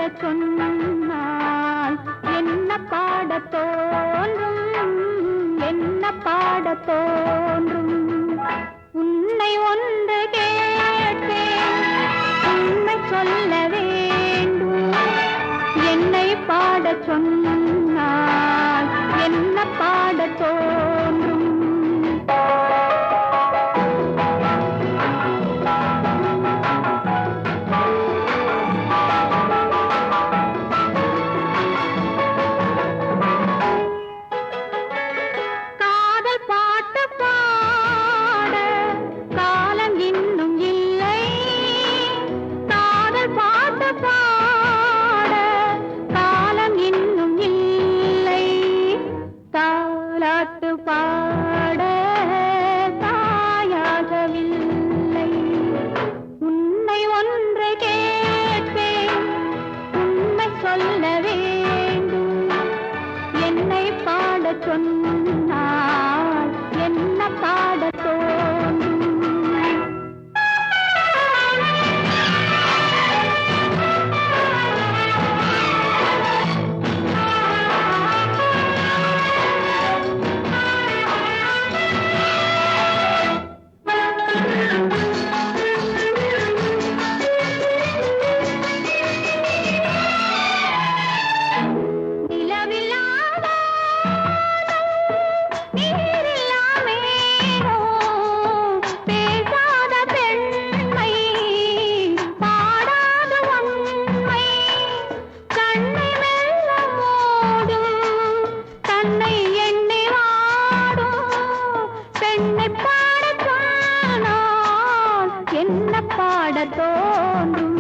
பாடச் சொன்னால் என்ன பாடத் தோன்றும், என்ன பாடத் தோன்றும்? உன்னை ஒன்று கேட்பேன், உண்மை சொல்ல வேண்டும். என்னை பாடச் சொன்னால் என்ன பாடத் தோன்றும்? பாட தாயாகவில்லை. உன்னை ஒன்று கேட்பேன், உண்மை சொல்ல வேண்டும். என்னை பாடச் சொன்னால் என்ன பாடத் தோன்றும்? என்ன பாடத் தோன்றும்?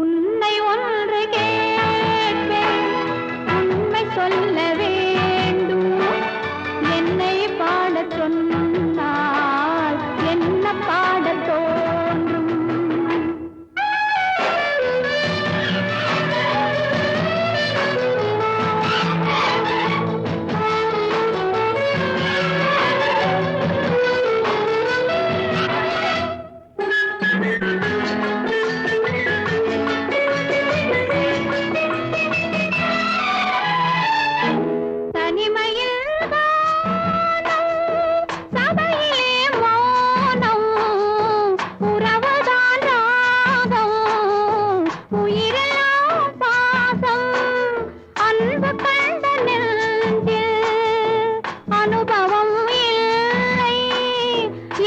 உன்னை ஒன்று கேட்பேன், உண்மை சொல்ல வேண்டும். என்னை பாடச் சொன்னால் என்ன பாடத் தோன்றும்?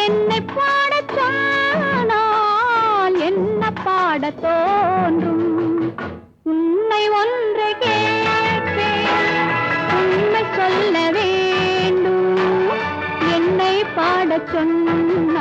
என்னை பாடச் சொன்னால் என்ன பாடத் தோன்றும்? உன்னை ஒன்று கேட்பேன், உண்மை சொல்ல வேண்டும். என்னை பாடச் சொன்னால்